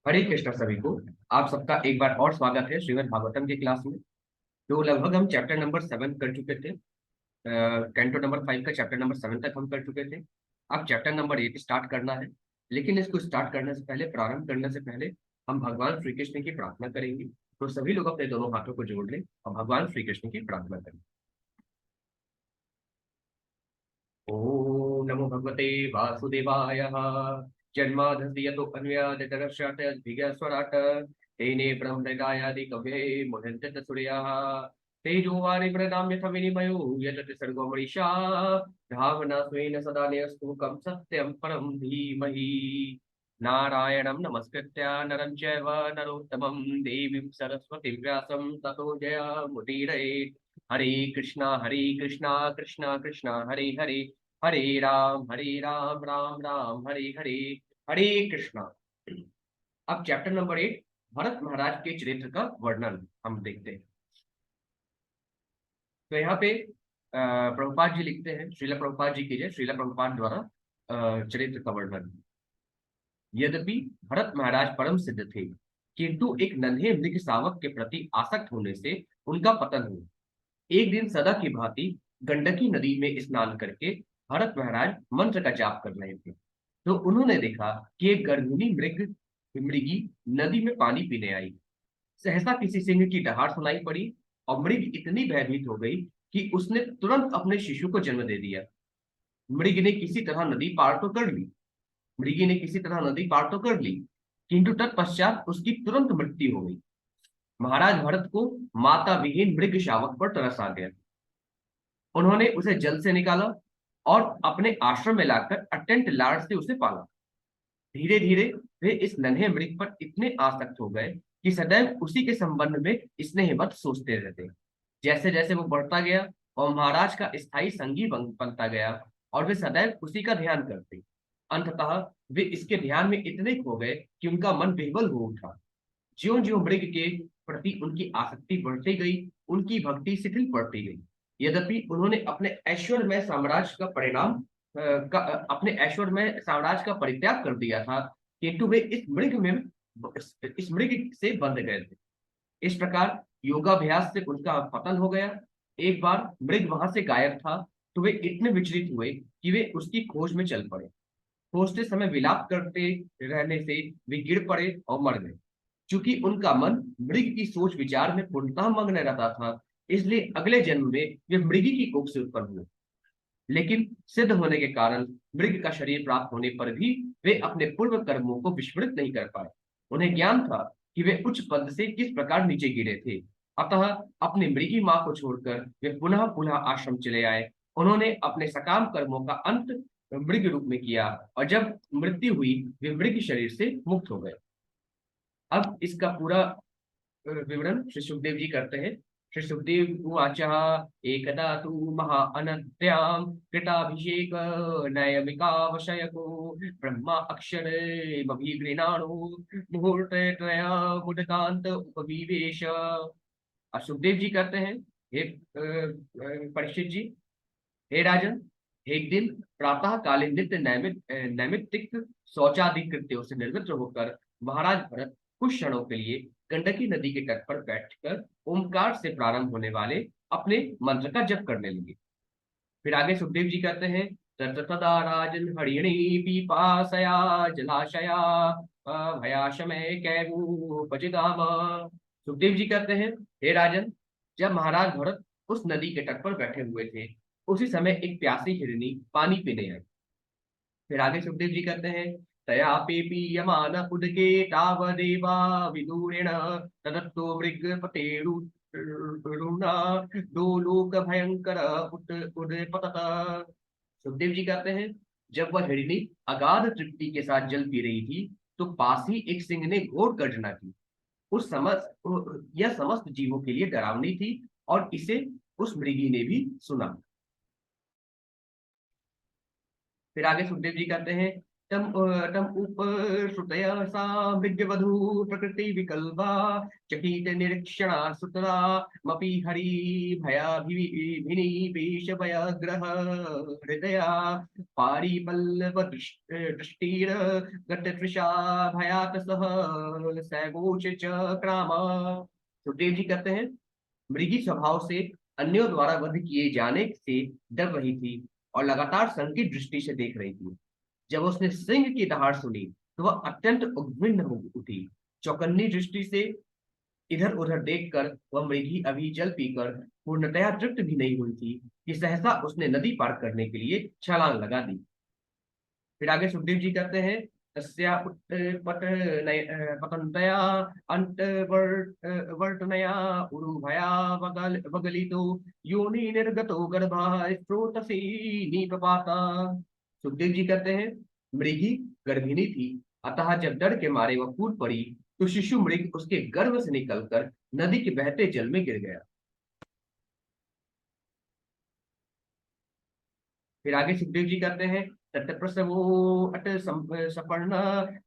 हरे कृष्णा सभी को। आप सबका एक बार और स्वागत है श्रीमद् भागवतम की क्लास में। तो लगभग हम चैप्टर नंबर 7 कर चुके थे। कैंटो नंबर 5 का चैप्टर नंबर 7 तक हम कर चुके थे। अब चैप्टर नंबर 8 स्टार्ट करना है। लेकिन इसको स्टार्ट करने से पहले, प्रारंभ करने से पहले, हम भगवान श्री कृष्ण की प्रार्थना करेंगे। तो सभी लोग अपने दोनों हाथों को जोड़ लें और भगवान श्री कृष्ण की प्रार्थना करें। ओम नमो भगवते वासुदेवाय। जन्माद्यस्य यतो अन्वयादितरश्चात् तेने ब्रह्महृदायादि कवये मुह्यन्ते सूर्याः तेजोवारि मृदां यथा विनिमयो यजति सर्गो मरीषा धाम्ना स्वेन सदा निरस्तु कं सत्यं परं धीमहि। नारायणं नमस्कृत्य नरं चैव नरोत्तमं देवीं सरस्वतीं व्यासं ततो जयमुदीरयेत्। हरे कृष्णा कृष्णा कृष्णा हरे हरे, हरे राम राम राम हरे हरे, हरे कृष्णा। अब चैप्टर नंबर 8, भरत महाराज के चरित्र का वर्णन हम देखते हैं। तो यहाँ पे प्रभुपाद जी लिखते हैं, श्रीला प्रभुपाद जी की जय, श्रीला प्रभुपाद द्वारा चरित्र का वर्णन। यद्यपि भरत महाराज परम सिद्ध थे, किंतु एक नन्हे मृग शावक के प्रति आसक्त होने से उनका पतन हुआ। एक दिन सदा की भांति गंडकी नदी में स्नान करके भरत महाराज मंत्र का जाप कर रहे थे। तो उन्होंने देखा कि एक गर्भिणी मृगी नदी में पानी पीने आई। सहसा किसी सिंह की दहाड़ सुनाई पड़ी और मृग इतनी भयभीत हो गई कि उसने तुरंत अपने शिशु को जन्म दे दिया। मृग ने किसी तरह नदी पार तो कर ली मृगी ने किसी तरह नदी पार तो कर ली, किंतु तत्पश्चात उसकी तुरंत मृत्यु हो गई। महाराज भरत को माता विहीन मृग शावक पर तरस आ गया। उन्होंने उसे जल से निकाला और अपने आश्रम में लाकर अत्यंत लाड़ से उसे पाला। धीरे धीरे वे इस नन्हे मृग पर इतने आसक्त हो गए कि सदैव उसी के संबंध में स्नेहवत सोचते रहते। जैसे जैसे वो बढ़ता गया और महाराज का स्थायी संगी बनता गया और वे सदैव उसी का ध्यान करते। अंततः वे इसके ध्यान में इतने खो गए कि उनका मन विह्वल हो उठा। ज्यों ज्यों मृग के प्रति उनकी आसक्ति बढ़ती गई, उनकी भक्ति शिथिल पड़ती गई। यद्यपि उन्होंने अपने ऐश्वर्यमय साम्राज्य का परित्याग कर दिया था, किंतु वे इस मृग से बंध गए थे। इस प्रकार योगाभ्यास से उनका पतन हो गया। एक बार मृग वहां से गायब था, तो वे इतने विचलित हुए कि वे उसकी खोज में चल पड़े। खोजते समय विलाप करते रहने से वे गिर पड़े और मर गए। चूंकि उनका मन मृग की सोच विचार में पूर्णतः मग्न रहता था, इसलिए अगले जन्म में वे मृगी की कोख से उत्पन्न हुए। लेकिन सिद्ध होने के कारण मृग का शरीर प्राप्त होने पर भी वे अपने पूर्व कर्मों को विस्मृत नहीं कर पाए। उन्हें ज्ञान था कि वे उच्च पद से किस प्रकार नीचे गिरे थे। अतः अपनी मृगी मां को छोड़कर वे पुनः पुनः आश्रम चले आए। उन्होंने अपने सकाम कर्मों का अंत मृग रूप में किया और जब मृत्यु हुई वे मृग शरीर से मुक्त हो गए। अब इसका पूरा विवरण श्री सुखदेव जी करते हैं। श्री सुखदेव उवाच एकदा तु महा अनद्यां कृताभिषेक नयमिकावशयको ब्रह्मा अक्षरे मभीगृणाणु मुहूर्तत्रया मुदकांत उपविवेश। सुखदेव जी कहते हैं, हे परीक्षित जी, हे राजन, एक दिन प्रातः कालीन नित्य नैमित्तिक शौचादि कृत्यों से निवृत्त होकर महाराज भरत कुछ क्षणों के लिए गंडकी नदी के तट पर बैठकर ओमकार से प्रारंभ होने वाले अपने मंत्र का जप करने लगे। फिर आगे सुखदेव जी कहते हैं, तदा राजन हरिणी पीपासया जलाशया भयाशमय कैवूपजिगाम। सुखदेव जी कहते हैं, हे राजन, जब महाराज भरत उस नदी के तट पर बैठे हुए थे, उसी समय एक प्यासी हिरनी पानी पीने आई। फिर आगे सुखदेव जी कहते हैं, तया पे पीयमान उदके तावदेवा विदूरेण तदत्तो मृगपतेरुणा दो लोक भयंकर उत उदपतत। सुखदेव जी कहते हैं, जब वह हिरनी अगाध तृप्ति के साथ जल पी रही थी, तो पास ही एक सिंह ने घोर गर्जना की। उस समस्त यह समस्त जीवों के लिए डरावनी थी और इसे उस मृगी ने भी सुना। फिर आगे सुखदेव जी कहते हैं, तम उप श्रुतया सा मृगवधू प्रकृति विकल्पा चकित निरीक्षणा सुतरा मपि हरि भयाभिनिवेश भयग्रह हृदया पारिपल्लव दृष्टिर गततृषा भयात सह सैगोच क्राम। सुखदेव जी कहते हैं, मृगी स्वभाव से अन्यों द्वारा वध किए जाने से डर रही थी और लगातार संकीर्ण दृष्टि से देख रही थी। जब उसने सिंह की दहाड़ सुनी तो वह अत्यंत उद्विग्न हो उठी। चौकन्नी दृष्टि से इधर उधर देखकर वह मृगी अभी जल पीकर पूर्णतया तृप्त भी नहीं हुई थी कि सहसा उसने नदी पार करने के लिए छलांग लगा दी। फिर आगे सुखदेव जी कहते हैं, तस्या पतंतया वर्तनया उरुभया वगलितो योनि निर्गतो गर्भा स्रोतसी निपपाता। सुखदेव जी कहते हैं, मृगी गर्भिणी थी, अतः जब डर के मारे वह कूद पड़ी तो शिशु मृग उसके गर्भ से निकलकर नदी के बहते जल में गिर गया। फिर आगे सुखदेव जी कहते हैं, तत्प्रसवो अट सपर्ण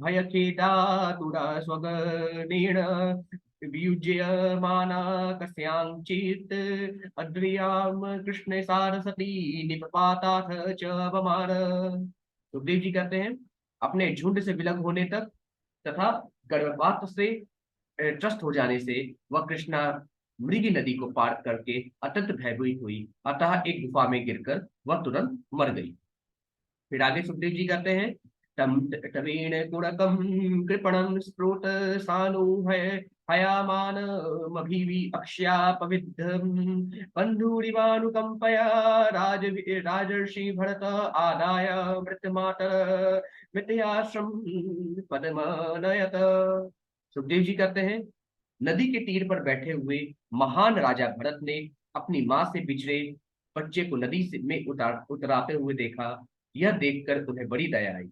भय खेदा तुरा स्वगनेण वियुज्यमाना कस्यांचित् अद्रियाम कृष्ण सारसती निपपाताथ च बमार। सुखदेव जी कहते हैं, अपने झुंड से विलग होने तक तथा गर्भपात से त्रस्त हो जाने से वह कृष्णा मृगी नदी को पार करके अत्यंत भयभीत हुई, अतः एक गुफा में गिरकर वह तुरंत मर गई। फिर आगे सुखदेव जी कहते हैं, तम तवेण कुणकम कृपणम स्फुट सानुभय हयामान मभिवि अक्ष्यापविद्धम बंधुरिवानुकंपया राजर्षि भरत आदाय मृतमातर मृत्याश्रम पदमनयत। सुखदेव जी कहते हैं, नदी के तीर पर बैठे हुए महान राजा भरत ने अपनी मां से बिछड़े बच्चे को नदी से में उतराते हुए देखा। यह देखकर उन्हें बड़ी दया आई।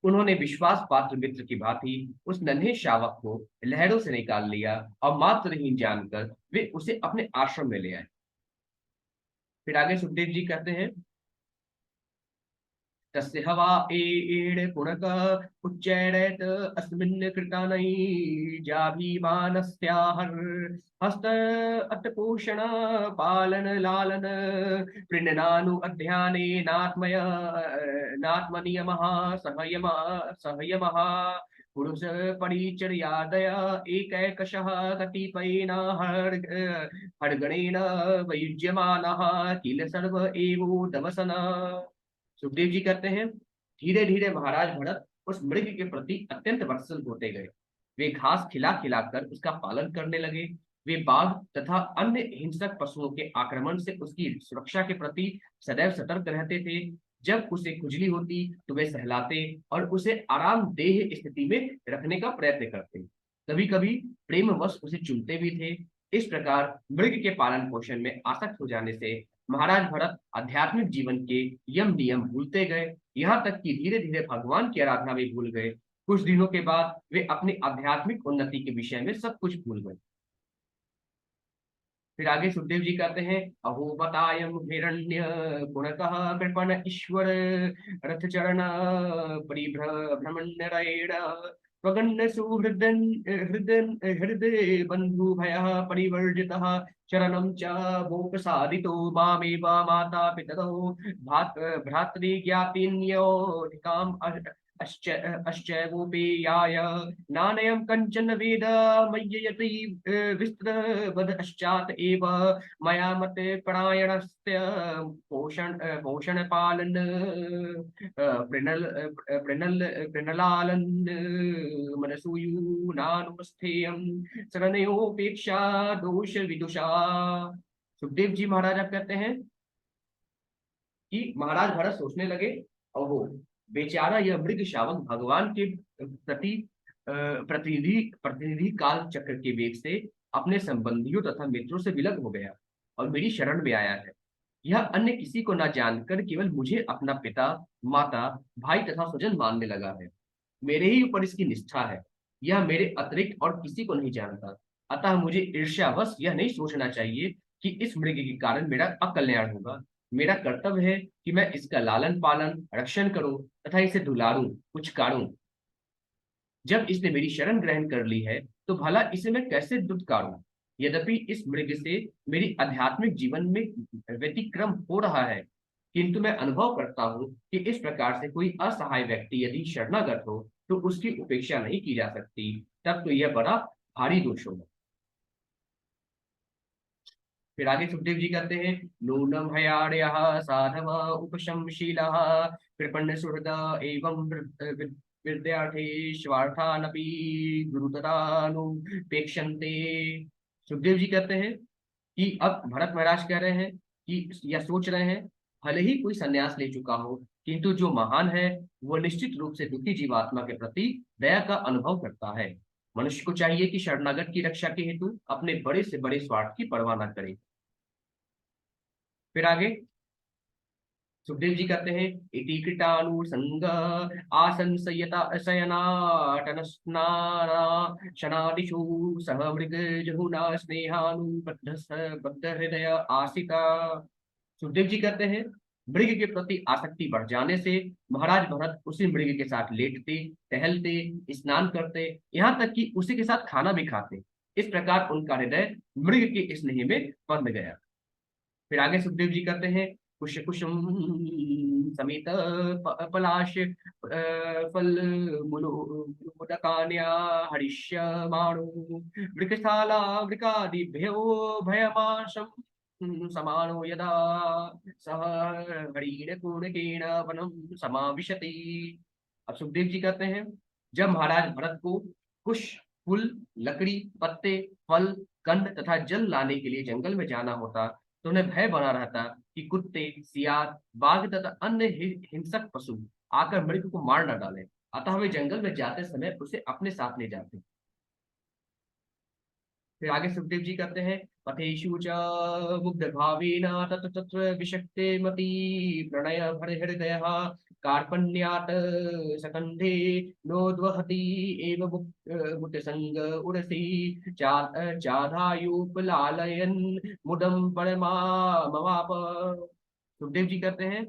उन्होंने विश्वास पात्र मित्र की भांति उस नन्हे शावक को लहरों से निकाल लिया और मात्रहीन जानकर वे उसे अपने आश्रम में ले आए। फिर आगे सुखदेव जी कहते हैं, तस्य हवा एड़ पुणक उच्चैरयत् अस्मिन् कृतानै जाभिमानस्याहर हस्त अतपोषण पालन लालन प्रीणनानु अध्याने नात्मय नात्मनियमः सहयमः पुरुष परिचर्यादय एकैकशः कतिपयेन हर्गणेन वयुज्यमानः किल सर्व एवोदवसन। सुखदेव जी कहते हैं, धीरे धीरे महाराज भरत उस मृग के प्रति अत्यंत वत्सल होते गए। वे घास खिला खिलाकर उसका पालन करने लगे। वे बाघ तथा अन्य हिंसक पशुओं के आक्रमण से उसकी सुरक्षा के प्रति सदैव सतर्क रहते थे। जब उसे खुजली होती तो वे सहलाते और उसे आरामदेह स्थिति में रखने का प्रयत्न करते। कभी कभी प्रेमवश उसे चूमते भी थे। इस प्रकार मृग के पालन पोषण में आसक्त हो जाने से महाराज भरत आध्यात्मिक जीवन के यम नियम भूलते गए, यहाँ तक कि धीरे धीरे भगवान की आराधना भी भूल गए। कुछ दिनों के बाद वे अपनी आध्यात्मिक उन्नति के विषय में सब कुछ भूल गए। फिर आगे सुखदेव जी कहते हैं, अहो बतायम हिरण्य पुनकः कृपण ईश्वर रथ चरण परिभ्रमण्यरेण स्वगण्य सुहृदन हृदय हृदय बंधु भय परिवर्जितः चरणं च भोपसादितो मामेव माता पितरौ भ्रातृज्ञातिन्योऽधिकाम् अश्चैवोपेयाय नानयं कञ्चन वेद मय्ययति विस्तृतवदश्चात् एव मया मते परायणस्य पोषण पालन प्रणल प्रणलालन मनसूयूनानुस्थेयं शरणयोपेक्षा दोष विदुषा। सुखदेव जी महाराज आप कहते हैं कि महाराज भरत सोचने लगे, ओहो बेचारा यह मृग शावक भगवान के प्रति प्रतिनिधि प्रतिनिधि काल चक्र के वेग से अपने संबंधियों तथा मित्रों से विलग हो गया और मेरी शरण में आया है। यह अन्य किसी को न जानकर केवल मुझे अपना पिता, माता, भाई तथा स्वजन मानने लगा है। मेरे ही ऊपर इसकी निष्ठा है। यह मेरे अतिरिक्त और किसी को नहीं जानता। अतः मुझे ईर्ष्यावश यह नहीं सोचना चाहिए कि इस मृग के कारण मेरा अकल्याण होगा। मेरा कर्तव्य है कि मैं इसका लालन पालन रक्षण करूं तथा इसे दुलारूं पुचकारूं। जब इसने मेरी शरण ग्रहण कर ली है तो भला इसे मैं कैसे दुत्कारूं। यद्यपि इस मृग से मेरी आध्यात्मिक जीवन में व्यतिक्रम हो रहा है, किंतु मैं अनुभव करता हूँ कि इस प्रकार से कोई असहाय व्यक्ति यदि शरणागत हो तो उसकी उपेक्षा नहीं की जा सकती। तब तो यह बड़ा भारी दोष होगा। फिर आगे सुखदेव जी कहते हैं, नूनम हयाड़य साधव उपशमशीलः कृपण सुहृद एवं विद्यार्थी स्वार्थानपि गुरुतरानुपेक्षन्ते। सुखदेव जी कहते हैं कि अब भरत महाराज कह रहे हैं कि या सोच रहे हैं, भले ही कोई संन्यास ले चुका हो, किंतु जो महान है वो निश्चित रूप से दुखी जीवात्मा के प्रति दया का अनुभव करता है। मनुष्य को चाहिए कि शरणागत की रक्षा के हेतु अपने बड़े से बड़े स्वार्थ की परवाह न करे। फिर आगे सुखदेव जी कहते हैं, इति कृतानुसंग आसन संयता शयनाटन स्नाना शनादिषु सह मृग जहुना स्नेहानुबद्ध बद्ध हृदय आसिता। सुखदेव जी कहते हैं, मृग के प्रति आसक्ति बढ़ जाने से महाराज भरत उसी मृग के साथ लेटते, टहलते, स्नान करते, यहाँ तक कि उसी के साथ खाना भी खाते। इस प्रकार उनका हृदय मृग के स्नेह में बंध गया। फिर आगे सुखदेव जी कहते हैं, कुश कुसुम समित पलाश फल मुलोदकान्या हरिष्यमाणो वृक्षशाला वृकादिभ्यो भयमाशं समानो यदा सह हरिणकुणकेन वनं समाविशति। अब सुखदेव जी कहते हैं, जब महाराज भरत को कुश, फूल, लकड़ी, पत्ते, फल, कंद तथा जल लाने के लिए जंगल में जाना होता तो उन्हें भय बना रहता कि कुत्ते, सियार, बाघ तथा अन्य हिंसक पशु आकर मृग को मार न डालें। अतः वे जंगल में जाते समय उसे अपने साथ ले जाते। फिर आगे सुखदेव जी कहते हैं, पथेषु च मुग्ध भावेन तत्र तत्र विशक्ते मति प्रणय भर हृदयः कार्पण्यात् सकंधे नोद्वहति एव मुक्तसंग उरसी चाधायुपलालयन् मुदम परमा मवाप। सुखदेव जी कहते हैं,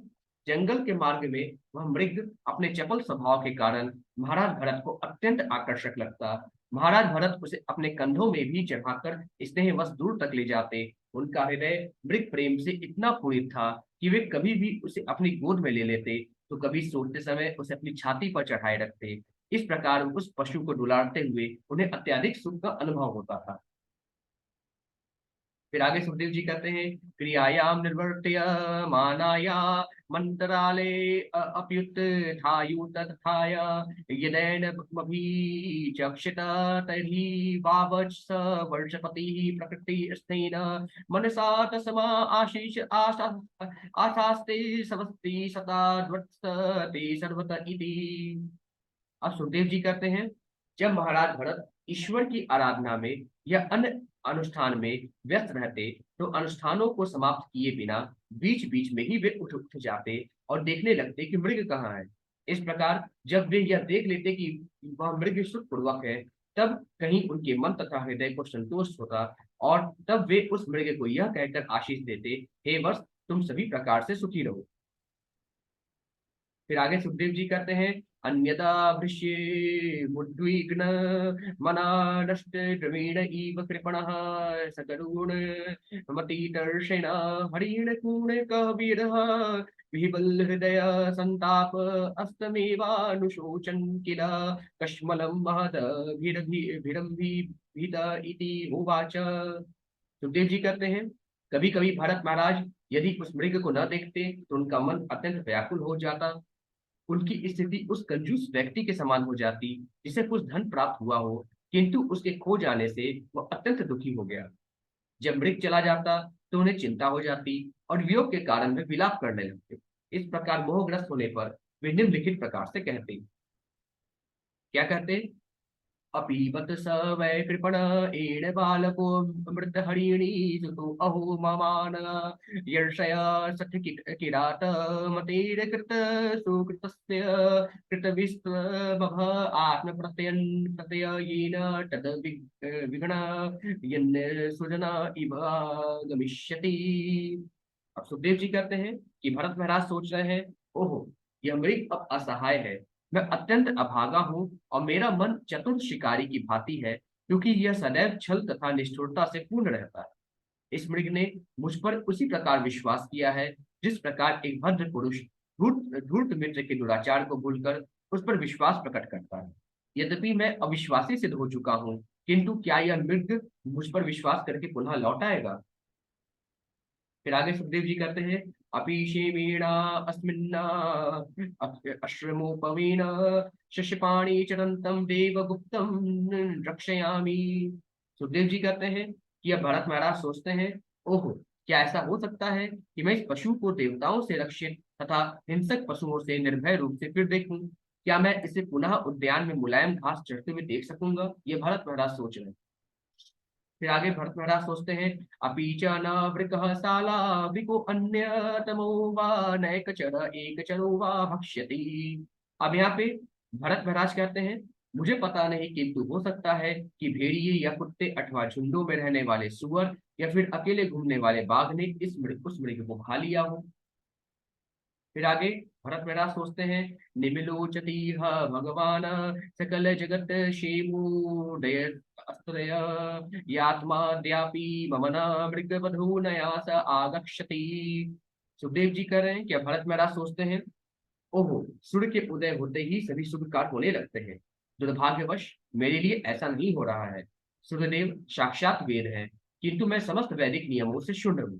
जंगल के मार्ग में वह मृग अपने चपल स्वभाव के कारण महाराज भरत को अत्यंत आकर्षक लगता। महाराज भरत उसे अपने कंधों में भी चढ़ाकर स्नेहवश दूर तक ले जाते। उनका हृदय मृग प्रेम से इतना पूरित था कि वे कभी भी उसे अपनी गोद में ले लेते तो कभी सोते समय उसे अपनी छाती पर चढ़ाए रखते। इस प्रकार उस पशु को डुलाते हुए उन्हें अत्यधिक सुख का अनुभव होता था। फिर आगे सुखदेव जी कहते हैं, क्रियायाम निर्वर्त्य मानाया मंत्राले अप्युत थायुत तथाय यदेन मभीचक्षित तर्हि वावच स वर्षपति प्रकृति स्नेन मनसा तस्मा आशीष आशा आशास्ते समस्ति सताद्वत्सते सर्वत इति। अब सुखदेव जी कहते हैं, जब महाराज भरत ईश्वर की आराधना में या अन्य अनुष्ठान में व्यस्त रहते तो अनुष्ठानों को समाप्त किए बिना बीच बीच में ही वे उठ उठ जाते और देखने लगते कि मृग कहाँ है। इस प्रकार जब वे यह देख लेते कि वह मृग सुखपूर्वक है, तब कहीं उनके मन तथा हृदय को संतोष होता और तब वे उस मृग को यह कहकर आशीष देते, हे वर्ष तुम सभी प्रकार से सुखी रहो। फिर आगे सुखदेव जी कहते हैं, अन्यदा भृष्ये मुद्विग्न मना नष्ट द्रवीण इव कृपणः सकरुण मतिदर्शेन हरिण कूण कबीरः विबल हृदय संताप अस्तमेवानुशोचन किल कश्मलं महद भीत इति उवाच। सुखदेव जी कहते हैं, कभी कभी भारत महाराज यदि उस मृग को न देखते तो उनका मन अत्यंत व्याकुल हो जाता। उनकी स्थिति उस कंजूस व्यक्ति के समान हो जाती जिसे कुछ धन प्राप्त हुआ हो, किंतु उसके खो जाने से वह अत्यंत दुखी हो गया। जब मृग चला जाता तो उन्हें चिंता हो जाती और वियोग के कारण वे विलाप करने लगते। इस प्रकार मोहग्रस्त होने पर वे निम्नलिखित प्रकार से कहते, क्या कहते, अपीबत स वै कृपण एण बालको मृत हरिणी सुतो अहो ममान यर्षय सठ किरात मतेर कृत सुकृतस्य कृत विस्त्वभ आत्म प्रत्ययन प्रत्ययेन तद विघ्न यन्न सुजना इव गमिष्यति। अब सुखदेव जी कहते हैं कि भरत महाराज सोच रहे हैं, ओहो, यह मृग अब असहाय है, मैं अत्यंत अभागा हूँ और मेरा मन चतुर शिकारी की भांति है, क्योंकि यह सदैव छल तथा निष्ठुरता से पूर्ण रहता है। इस मृग ने मुझ पर उसी प्रकार विश्वास किया है, जिस प्रकार एक भद्र पुरुष धूर्त धूर्त मित्र के दुराचार को भूलकर उस पर विश्वास प्रकट करता है। यद्यपि मैं अविश्वासी सिद्ध हो चुका हूँ, किंतु क्या यह मृग मुझ पर विश्वास करके पुनः लौट आएगा? फिर आगे सुखदेव जी कहते हैं, अपीशेमीणा अस्मिन्ना अश्रमोपवीण शशपाणि चरंतम देवगुप्तम रक्षयामि। सुखदेव जी कहते हैं कि अब भरत महाराज सोचते हैं, ओहो, क्या ऐसा हो सकता है कि मैं इस पशु को देवताओं से रक्षित तथा हिंसक पशुओं से निर्भय रूप से फिर देखूं? क्या मैं इसे पुनः उद्यान में मुलायम घास चढ़ते हुए देख सकूंगा? ये भरत महाराज सोच रहे हैं। फिर आगे भरत महाराज सोचते हैं, अपी च न वृकः साला विको अन्यतमो वा नैकचर एकचरो वा भक्ष्यति। अब यहाँ पे भरत महाराज कहते हैं, मुझे पता नहीं, किंतु हो सकता है कि भेड़िए या कुत्ते अथवा झुंडों में रहने वाले सुअर या फिर अकेले घूमने वाले बाघ ने इस मृग उस मृग को खा लिया हो। फिर आगे भरत महाराज सोचते हैं, निमिलोचती भगवान सकल जगत क्षेमोदय अस्तदय यात्माद्यापि मम न मृग बधू नया स आगच्छति। सुखदेव जी कह रहे हैं कि भरत महाराज सोचते हैं, ओहो, सूर्य के उदय होते ही सभी शुभ कार्य होने लगते हैं। दुर्भाग्यवश मेरे लिए ऐसा नहीं हो रहा है। सूर्यदेव साक्षात वेद है, किंतु मैं समस्त वैदिक नियमों से शून्य हूँ।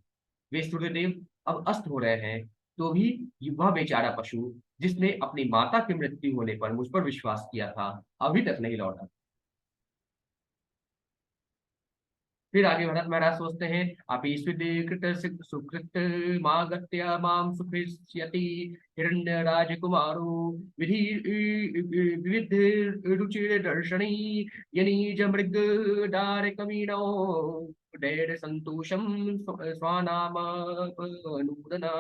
वे सूर्यदेव अब अस्त हो रहे हैं, तो भी वह बेचारा पशु जिसने अपनी माता की मृत्यु होने पर मुझ पर विश्वास किया था, अभी तक नहीं लौटा। फिर आगे भरत महाराज सोचते हैं, अपि स्विदीकृत सुकृत मागत्य माम सुखिष्यति हिरण्य राजकुमारो विधि विविध रुचिर दर्शनी यनीज मृग डार कमीनो डेर संतोषम स्वानाम नूदना।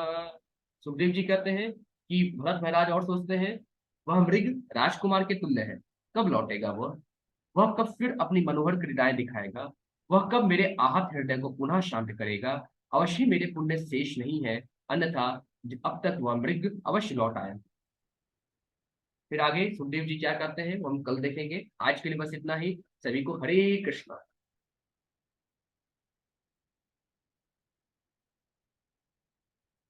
सुखदेव जी कहते हैं कि भरत महाराज और सोचते हैं, वह मृग राजकुमार के तुल्य है, कब लौटेगा वह कब फिर अपनी मनोहर क्रीड़ाएं दिखाएगा? वह कब मेरे आहत हृदय को पुनः शांत करेगा? अवश्य मेरे पुण्य शेष नहीं है, अन्यथा अब तक वह मृग अवश्य लौट आया। फिर आगे सुखदेव जी क्या करते हैं वो हम कल देखेंगे। आज के लिए बस इतना ही। सभी को हरे कृष्णा।